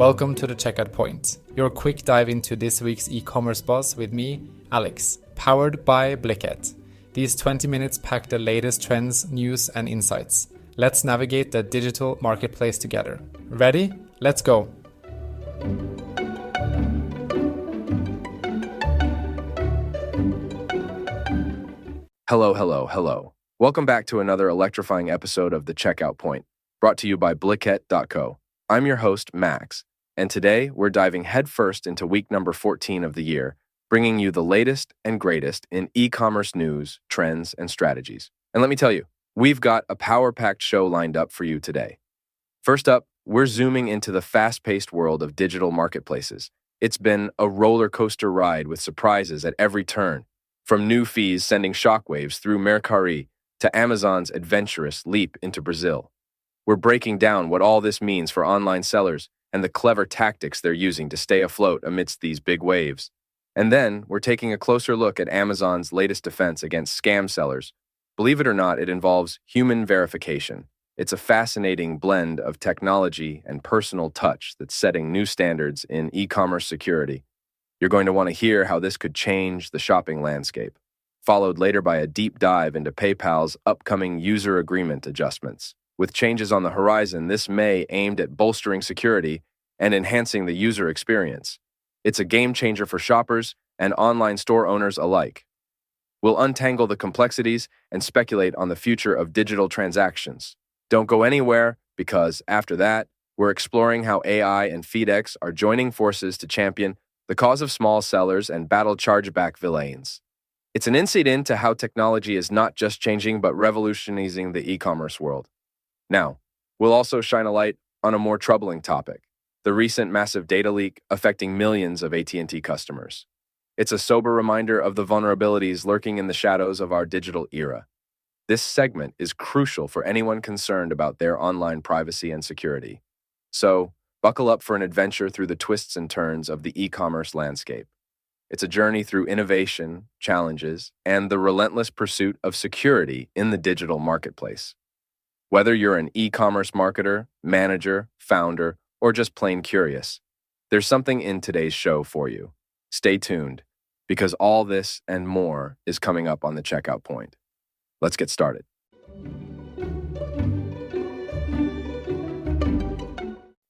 Welcome to the Checkout Point, your quick dive into this week's e-commerce buzz with me, Alex, powered by Blicket. These 20 minutes pack the latest trends, news, and insights. Let's navigate the digital marketplace together. Ready? Let's go! Hello. Welcome back to another electrifying episode of The Checkout Point, brought to you by Blicket.co. I'm your host, Max, and today we're diving headfirst into week number 14 of the year, bringing you the latest and greatest in e-commerce news, trends, and strategies. And let me tell you, we've got a power-packed show lined up for you today. First up, we're zooming into the fast-paced world of digital marketplaces. It's been a roller coaster ride with surprises at every turn, from new fees sending shockwaves through Mercari to Amazon's adventurous leap into Brazil. We're breaking down what all this means for online sellers and the clever tactics they're using to stay afloat amidst these big waves. And then we're taking a closer look at Amazon's latest defense against scam sellers. Believe it or not, it involves human verification. It's a fascinating blend of technology and personal touch that's setting new standards in e-commerce security. You're going to want to hear how this could change the shopping landscape, followed later by a deep dive into PayPal's upcoming user agreement adjustments. With changes on the horizon this May aimed at bolstering security and enhancing the user experience. It's a game changer for shoppers and online store owners alike. We'll untangle the complexities and speculate on the future of digital transactions. Don't go anywhere, because after that, we're exploring how AI and FedEx are joining forces to champion the cause of small sellers and battle chargeback villains. It's an insight into how technology is not just changing but revolutionizing the e-commerce world. Now, we'll also shine a light on a more troubling topic, the recent massive data leak affecting millions of AT&T customers. It's a sober reminder of the vulnerabilities lurking in the shadows of our digital era. This segment is crucial for anyone concerned about their online privacy and security. So, buckle up for an adventure through the twists and turns of the e-commerce landscape. It's a journey through innovation, challenges, and the relentless pursuit of security in the digital marketplace. Whether you're an e-commerce marketer, manager, founder, or just plain curious, there's something in today's show for you. Stay tuned, because all this and more is coming up on the checkout point. Let's get started.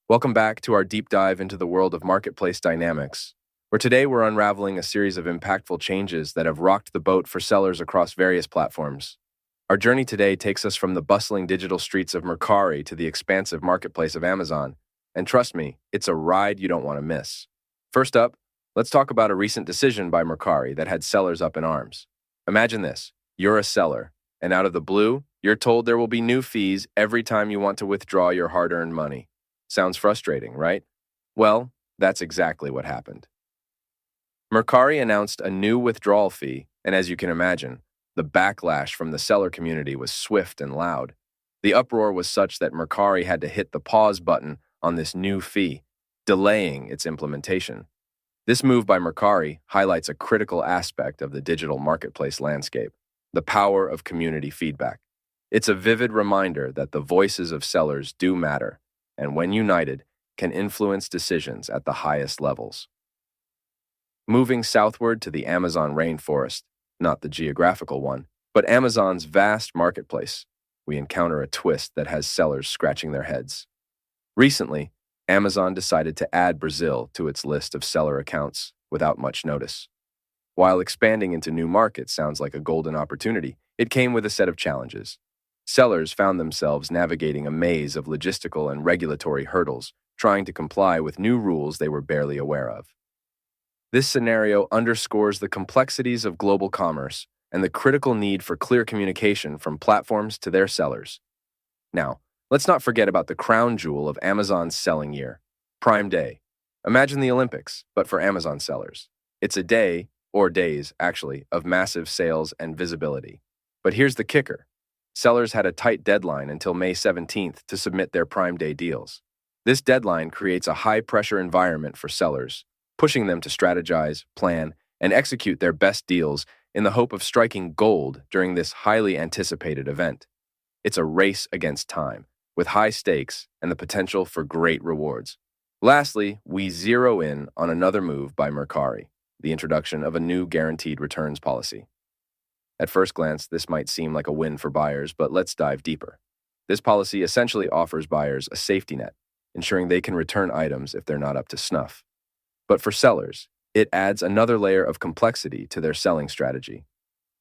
Welcome back to our deep dive into the world of marketplace dynamics, where today we're unraveling a series of impactful changes that have rocked the boat for sellers across various platforms. Our journey today takes us from the bustling digital streets of Mercari to the expansive marketplace of Amazon. And trust me, it's a ride you don't want to miss. First up, let's talk about a recent decision by Mercari that had sellers up in arms. Imagine this, you're a seller, and out of the blue, you're told there will be new fees every time you want to withdraw your hard-earned money. Sounds frustrating, right? Well, that's exactly what happened. Mercari announced a new withdrawal fee, and as you can imagine, the backlash from the seller community was swift and loud. The uproar was such that Mercari had to hit the pause button on this new fee, delaying its implementation. This move by Mercari highlights a critical aspect of the digital marketplace landscape, the power of community feedback. It's a vivid reminder that the voices of sellers do matter, and when united, can influence decisions at the highest levels. Moving southward to the Amazon rainforest, not the geographical one, but Amazon's vast marketplace, we encounter a twist that has sellers scratching their heads. Recently, Amazon decided to add Brazil to its list of seller accounts without much notice. While expanding into new markets sounds like a golden opportunity, it came with a set of challenges. Sellers found themselves navigating a maze of logistical and regulatory hurdles, trying to comply with new rules they were barely aware of. This scenario underscores the complexities of global commerce and the critical need for clear communication from platforms to their sellers. Now, let's not forget about the crown jewel of Amazon's selling year, Prime Day. Imagine the Olympics, but for Amazon sellers. It's a day, or days actually, of massive sales and visibility. But here's the kicker. Sellers had a tight deadline until May 17th to submit their Prime Day deals. This deadline creates a high-pressure environment for sellers, pushing them to strategize, plan, and execute their best deals in the hope of striking gold during this highly anticipated event. It's a race against time, with high stakes and the potential for great rewards. Lastly, we zero in on another move by Mercari, the introduction of a new guaranteed returns policy. At first glance, this might seem like a win for buyers, but let's dive deeper. This policy essentially offers buyers a safety net, ensuring they can return items if they're not up to snuff. But for sellers, it adds another layer of complexity to their selling strategy.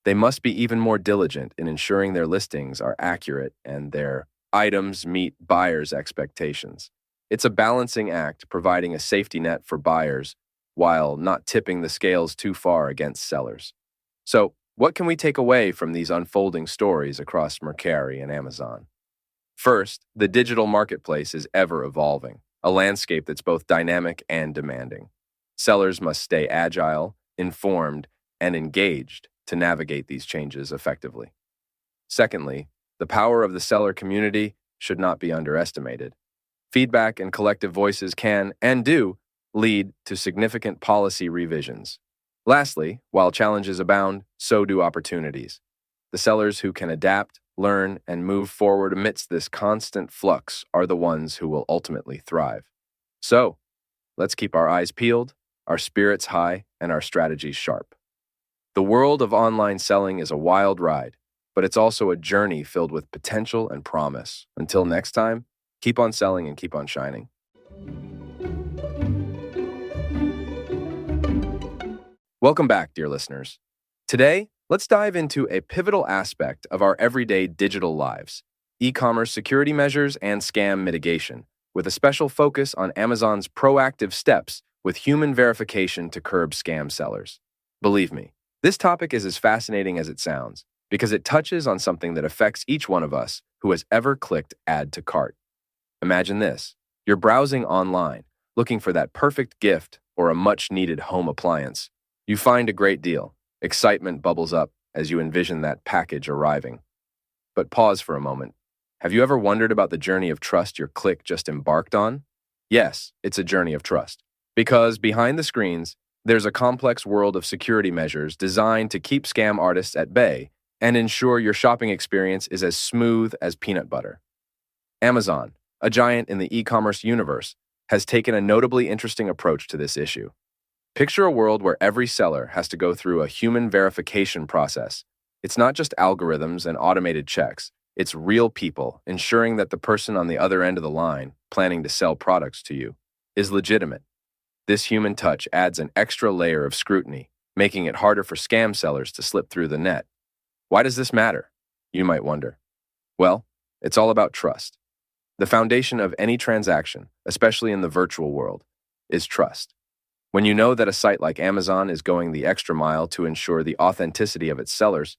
They must be even more diligent in ensuring their listings are accurate and their items meet buyers' expectations. It's a balancing act, providing a safety net for buyers while not tipping the scales too far against sellers. So, what can we take away from these unfolding stories across Mercari and Amazon? First, the digital marketplace is ever evolving, a landscape that's both dynamic and demanding. Sellers must stay agile, informed, and engaged to navigate these changes effectively. Secondly, the power of the seller community should not be underestimated. Feedback and collective voices can, and do, lead to significant policy revisions. Lastly, while challenges abound, so do opportunities. The sellers who can adapt, learn, and move forward amidst this constant flux are the ones who will ultimately thrive. So, let's keep our eyes peeled, our spirits high, and our strategies sharp. The world of online selling is a wild ride, but it's also a journey filled with potential and promise. Until next time, keep on selling and keep on shining. Welcome back, dear listeners. Today, let's dive into a pivotal aspect of our everyday digital lives, e-commerce security measures and scam mitigation, with a special focus on Amazon's proactive steps with human verification to curb scam sellers. Believe me, this topic is as fascinating as it sounds, because it touches on something that affects each one of us who has ever clicked Add to Cart. Imagine this. You're browsing online, looking for that perfect gift or a much-needed home appliance. You find a great deal. Excitement bubbles up as you envision that package arriving. But pause for a moment. Have you ever wondered about the journey of trust your click just embarked on? Yes, it's a journey of trust. Because behind the screens, there's a complex world of security measures designed to keep scam artists at bay and ensure your shopping experience is as smooth as peanut butter. Amazon, a giant in the e-commerce universe, has taken a notably interesting approach to this issue. Picture a world where every seller has to go through a human verification process. It's not just algorithms and automated checks. It's real people ensuring that the person on the other end of the line, planning to sell products to you, is legitimate. This human touch adds an extra layer of scrutiny, making it harder for scam sellers to slip through the net. Why does this matter? You might wonder. Well, it's all about trust. The foundation of any transaction, especially in the virtual world, is trust. When you know that a site like Amazon is going the extra mile to ensure the authenticity of its sellers,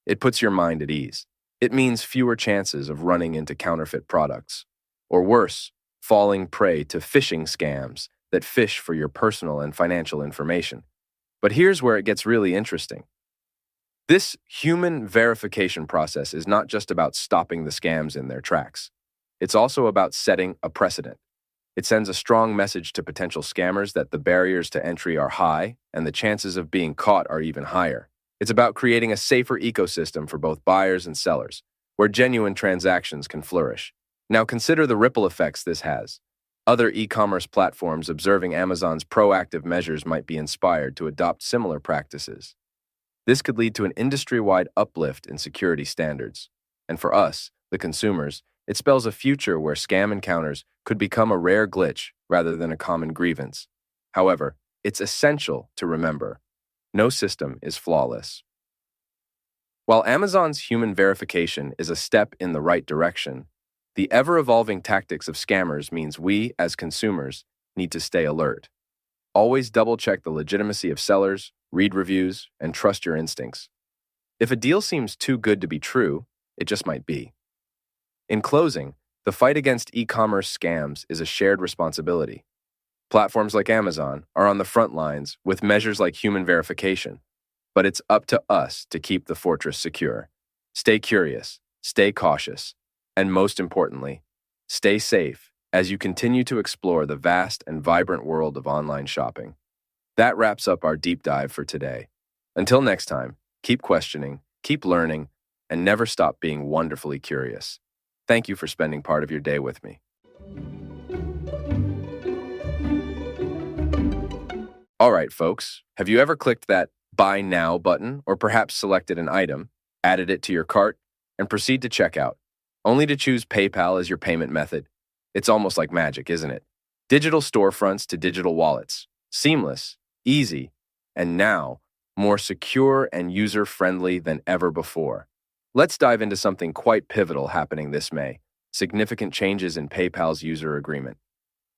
it puts your mind at ease. It means fewer chances of running into counterfeit products, or worse, falling prey to phishing scams that fish for your personal and financial information. But here's where it gets really interesting. This human verification process is not just about stopping the scams in their tracks. It's also about setting a precedent. It sends a strong message to potential scammers that the barriers to entry are high and the chances of being caught are even higher. It's about creating a safer ecosystem for both buyers and sellers, where genuine transactions can flourish. Now consider the ripple effects this has. Other e-commerce platforms observing Amazon's proactive measures might be inspired to adopt similar practices. This could lead to an industry-wide uplift in security standards. And for us, the consumers, it spells a future where scam encounters could become a rare glitch rather than a common grievance. However, it's essential to remember, no system is flawless. While Amazon's human verification is a step in the right direction, the ever-evolving tactics of scammers means we, as consumers, need to stay alert. Always double-check the legitimacy of sellers, read reviews, and trust your instincts. If a deal seems too good to be true, it just might be. In closing, the fight against e-commerce scams is a shared responsibility. Platforms like Amazon are on the front lines with measures like human verification, but it's up to us to keep the fortress secure. Stay curious, stay cautious, and most importantly, stay safe as you continue to explore the vast and vibrant world of online shopping. That wraps up our deep dive for today. Until next time, keep questioning, keep learning, and never stop being wonderfully curious. Thank you for spending part of your day with me. All right, folks, have you ever clicked that Buy Now button or perhaps selected an item, added it to your cart, and proceed to checkout, only to choose PayPal as your payment method? It's almost like magic, isn't it? Digital storefronts to digital wallets. Seamless, easy, and now more secure and user-friendly than ever before. Let's dive into something quite pivotal happening this May: significant changes in PayPal's user agreement.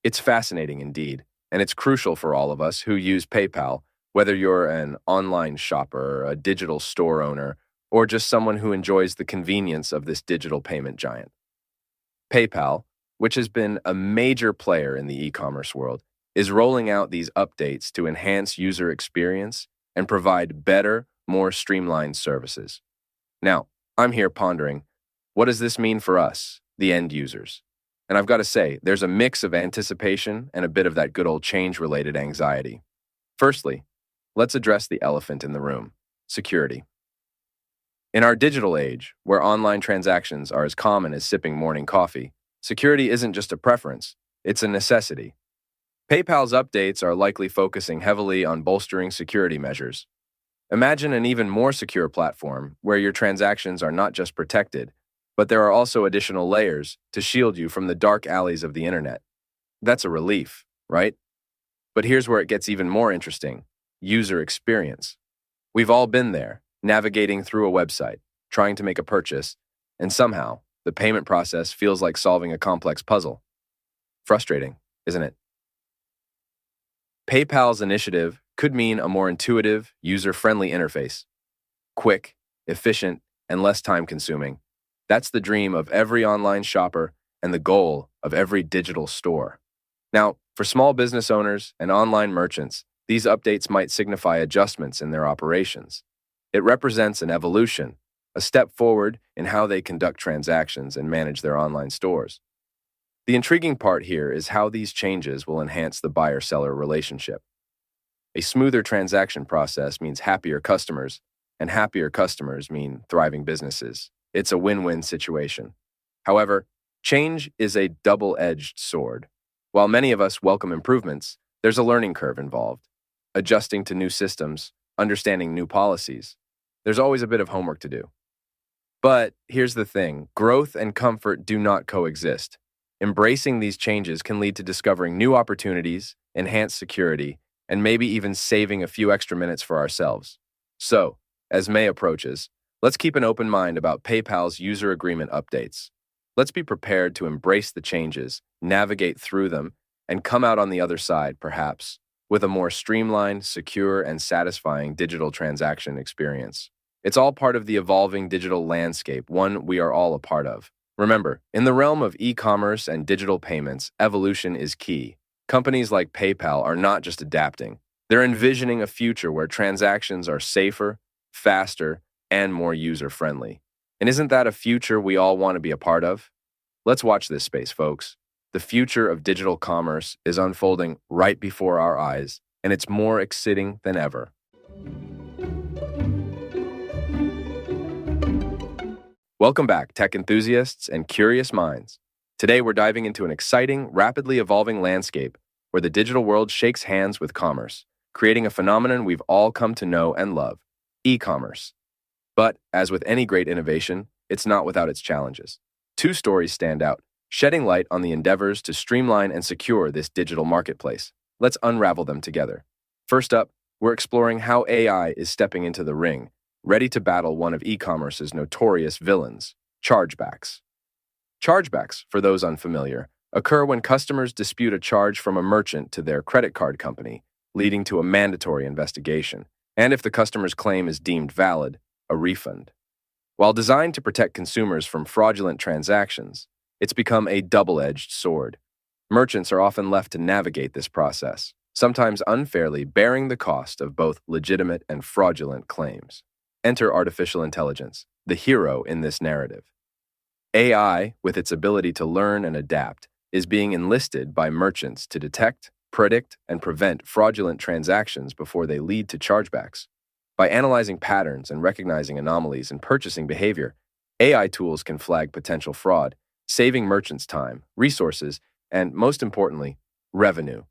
It's fascinating indeed, and it's crucial for all of us who use PayPal, whether you're an online shopper, a digital store owner, or just someone who enjoys the convenience of this digital payment giant. PayPal, which has been a major player in the e-commerce world, is rolling out these updates to enhance user experience and provide better, more streamlined services. Now, I'm here pondering, what does this mean for us, the end users? And I've got to say, there's a mix of anticipation and a bit of that good old change-related anxiety. Firstly, let's address the elephant in the room: security. In our digital age, where online transactions are as common as sipping morning coffee, security isn't just a preference, it's a necessity. PayPal's updates are likely focusing heavily on bolstering security measures. Imagine an even more secure platform where your transactions are not just protected, but there are also additional layers to shield you from the dark alleys of the internet. That's a relief, right? But here's where it gets even more interesting: user experience. We've all been there, navigating through a website, trying to make a purchase, and somehow the payment process feels like solving a complex puzzle. Frustrating, isn't it? PayPal's initiative could mean a more intuitive, user-friendly interface. Quick, efficient, and less time-consuming. That's the dream of every online shopper and the goal of every digital store. Now, for small business owners and online merchants, these updates might signify adjustments in their operations. It represents an evolution, a step forward in how they conduct transactions and manage their online stores. The intriguing part here is how these changes will enhance the buyer-seller relationship. A smoother transaction process means happier customers, and happier customers mean thriving businesses. It's a win-win situation. However, change is a double-edged sword. While many of us welcome improvements, there's a learning curve involved. Adjusting to new systems, understanding new policies. There's always a bit of homework to do. But here's the thing: growth and comfort do not coexist. Embracing these changes can lead to discovering new opportunities, enhanced security, and maybe even saving a few extra minutes for ourselves. So, as May approaches, let's keep an open mind about PayPal's user agreement updates. Let's be prepared to embrace the changes, navigate through them, and come out on the other side, perhaps, with a more streamlined, secure, and satisfying digital transaction experience. It's all part of the evolving digital landscape, one we are all a part of. Remember, in the realm of e-commerce and digital payments, evolution is key. Companies like PayPal are not just adapting, they're envisioning a future where transactions are safer, faster, and more user-friendly. And isn't that a future we all want to be a part of? Let's watch this space, folks. The future of digital commerce is unfolding right before our eyes, and it's more exciting than ever. Welcome back, tech enthusiasts and curious minds. Today we're diving into an exciting, rapidly evolving landscape where the digital world shakes hands with commerce, creating a phenomenon we've all come to know and love: e-commerce. But, as with any great innovation, it's not without its challenges. Two stories stand out, shedding light on the endeavors to streamline and secure this digital marketplace. Let's unravel them together. First up, we're exploring how AI is stepping into the ring, ready to battle one of e-commerce's notorious villains: chargebacks. Chargebacks, for those unfamiliar, occur when customers dispute a charge from a merchant to their credit card company, leading to a mandatory investigation, and if the customer's claim is deemed valid, a refund. While designed to protect consumers from fraudulent transactions, it's become a double-edged sword. Merchants are often left to navigate this process, sometimes unfairly bearing the cost of both legitimate and fraudulent claims. Enter artificial intelligence, the hero in this narrative. AI, with its ability to learn and adapt, is being enlisted by merchants to detect, predict, and prevent fraudulent transactions before they lead to chargebacks. By analyzing patterns and recognizing anomalies in purchasing behavior, AI tools can flag potential fraud, saving merchants time, resources, and, most importantly, revenue.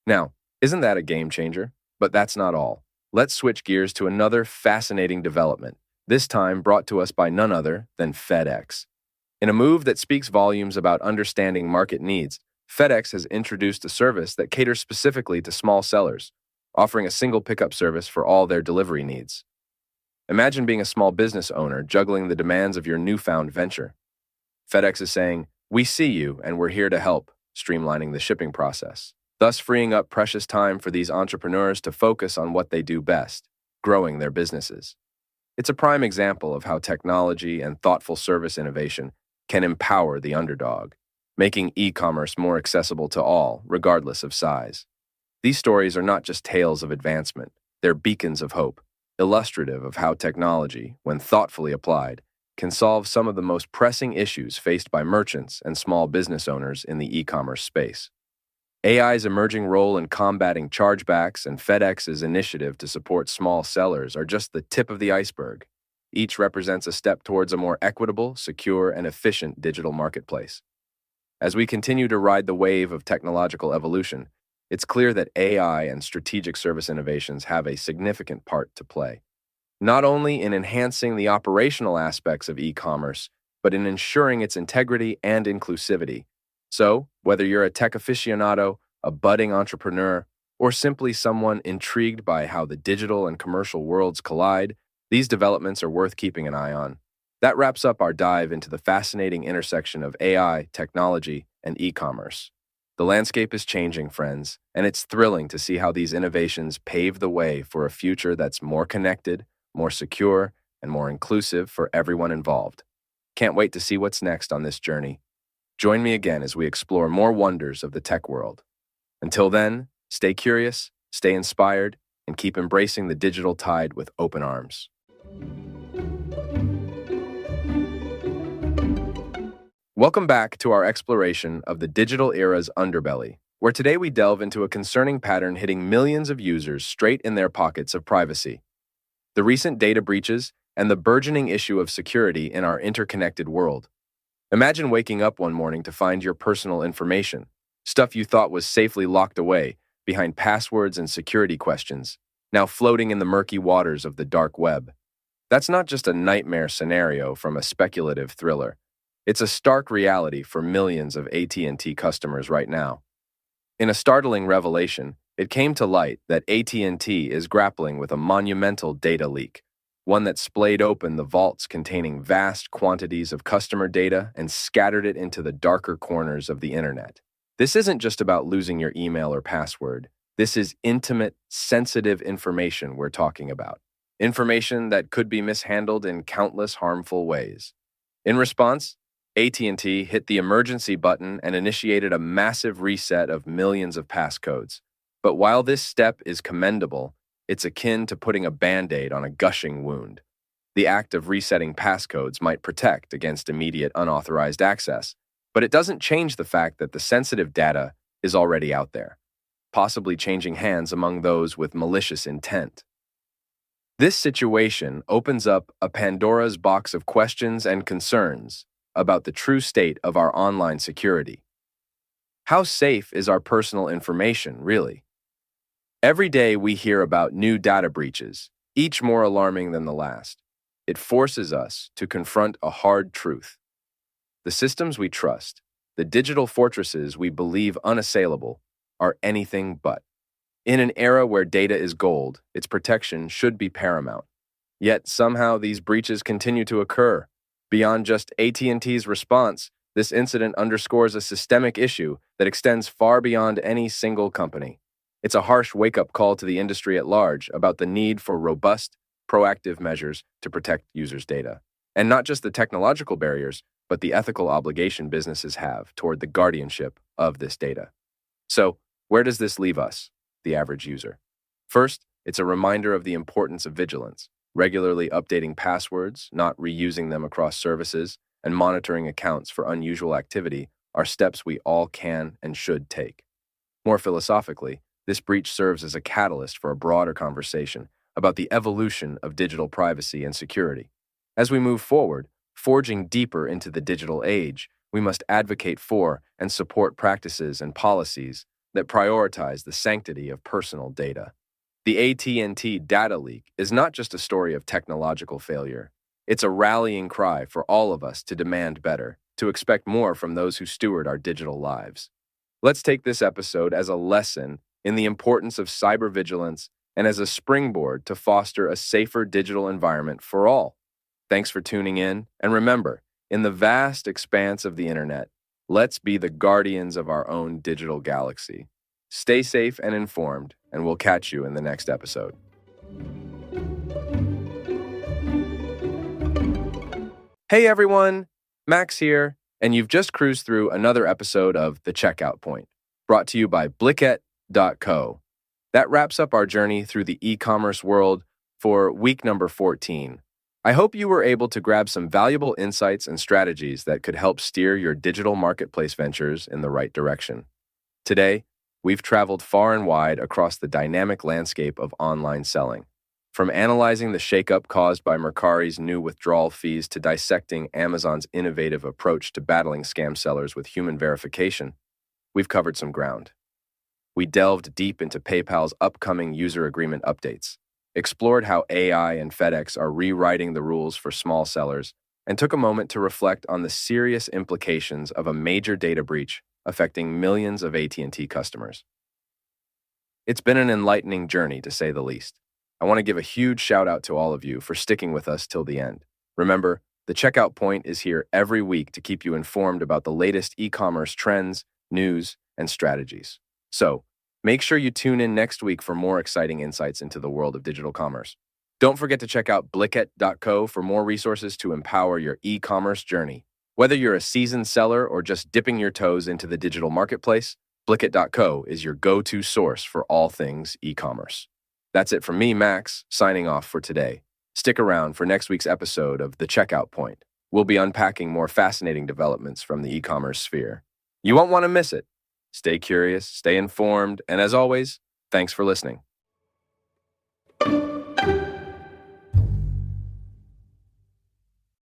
Now, Isn't that a game changer? But that's not all. Let's switch gears to another fascinating development, this time brought to us by none other than FedEx. In a move that speaks volumes about understanding market needs, FedEx has introduced a service that caters specifically to small sellers, offering a single pickup service for all their delivery needs. Imagine being a small business owner juggling the demands of your newfound venture. FedEx is saying, "We see you and we're here to help," streamlining the shipping process, thus freeing up precious time for these entrepreneurs to focus on what they do best, growing their businesses. It's a prime example of how technology and thoughtful service innovation can empower the underdog, making e-commerce more accessible to all, regardless of size. These stories are not just tales of advancement, they're beacons of hope, illustrative of how technology, when thoughtfully applied, can solve some of the most pressing issues faced by merchants and small business owners in the e-commerce space. AI's emerging role in combating chargebacks and FedEx's initiative to support small sellers are just the tip of the iceberg. Each represents a step towards a more equitable, secure, and efficient digital marketplace. As we continue to ride the wave of technological evolution, it's clear that AI and strategic service innovations have a significant part to play, not only in enhancing the operational aspects of e-commerce, but in ensuring its integrity and inclusivity. So, whether you're a tech aficionado, a budding entrepreneur, or simply someone intrigued by how the digital and commercial worlds collide, these developments are worth keeping an eye on. That wraps up our dive into the fascinating intersection of AI, technology, and e-commerce. The landscape is changing, friends, and it's thrilling to see how these innovations pave the way for a future that's more connected, more secure, and more inclusive for everyone involved. Can't wait to see what's next on this journey. Join me again as we explore more wonders of the tech world. Until then, stay curious, stay inspired, and keep embracing the digital tide with open arms. Welcome back to our exploration of the digital era's underbelly, where today we delve into a concerning pattern hitting millions of users straight in their pockets of privacy. The recent data breaches and the burgeoning issue of security in our interconnected world. Imagine waking up one morning to find your personal information, stuff you thought was safely locked away behind passwords and security questions, now floating in the murky waters of the dark web. That's not just a nightmare scenario from a speculative thriller. It's a stark reality for millions of AT&T customers right now. In a startling revelation, it came to light that AT&T is grappling with a monumental data leak, one that splayed open the vaults containing vast quantities of customer data and scattered it into the darker corners of the internet. This isn't just about losing your email or password. This is intimate, sensitive information we're talking about. Information that could be mishandled in countless harmful ways. In response, AT&T hit the emergency button and initiated a massive reset of millions of passcodes. But while this step is commendable, it's akin to putting a Band-Aid on a gushing wound. The act of resetting passcodes might protect against immediate unauthorized access, but it doesn't change the fact that the sensitive data is already out there, possibly changing hands among those with malicious intent. This situation opens up a Pandora's box of questions and concerns about the true state of our online security. How safe is our personal information, really? Every day we hear about new data breaches, each more alarming than the last. It forces us to confront a hard truth. The systems we trust, the digital fortresses we believe unassailable, are anything but. In an era where data is gold, its protection should be paramount. Yet somehow these breaches continue to occur. Beyond just AT&T's response, this incident underscores a systemic issue that extends far beyond any single company. It's a harsh wake-up call to the industry at large about the need for robust, proactive measures to protect users' data. And not just the technological barriers, but the ethical obligation businesses have toward the guardianship of this data. So, where does this leave us, the average user? First, it's a reminder of the importance of vigilance. Regularly updating passwords, not reusing them across services, and monitoring accounts for unusual activity are steps we all can and should take. More philosophically, this breach serves as a catalyst for a broader conversation about the evolution of digital privacy and security. As we move forward, forging deeper into the digital age, we must advocate for and support practices and policies that prioritize the sanctity of personal data. The AT&T Data Leak is not just a story of technological failure. It's a rallying cry for all of us to demand better, to expect more from those who steward our digital lives. Let's take this episode as a lesson in the importance of cyber vigilance and as a springboard to foster a safer digital environment for all. Thanks for tuning in, and remember, in the vast expanse of the internet, let's be the guardians of our own digital galaxy. Stay safe and informed, and we'll catch you in the next episode. Hey everyone, Max here, and you've just cruised through another episode of The Checkout Point, brought to you by Blicket.co. That wraps up our journey through the e-commerce world for week number 14. I hope you were able to grab some valuable insights and strategies that could help steer your digital marketplace ventures in the right direction. Today, we've traveled far and wide across the dynamic landscape of online selling. From analyzing the shakeup caused by Mercari's new withdrawal fees to dissecting Amazon's innovative approach to battling scam sellers with human verification, we've covered some ground. We delved deep into PayPal's upcoming user agreement updates, explored how AI and FedEx are rewriting the rules for small sellers, and took a moment to reflect on the serious implications of a major data breach affecting millions of AT&T customers. It's been an enlightening journey, to say the least. I want to give a huge shout out to all of you for sticking with us till the end. Remember, the Checkout Point is here every week to keep you informed about the latest e-commerce trends, news, and strategies. So, make sure you tune in next week for more exciting insights into the world of digital commerce. Don't forget to check out Blicket.co for more resources to empower your e-commerce journey. Whether you're a seasoned seller or just dipping your toes into the digital marketplace, Blicket.co is your go-to source for all things e-commerce. That's it from me, Max, signing off for today. Stick around for next week's episode of The Checkout Point. We'll be unpacking more fascinating developments from the e-commerce sphere. You won't want to miss it. Stay curious, stay informed, and as always, thanks for listening.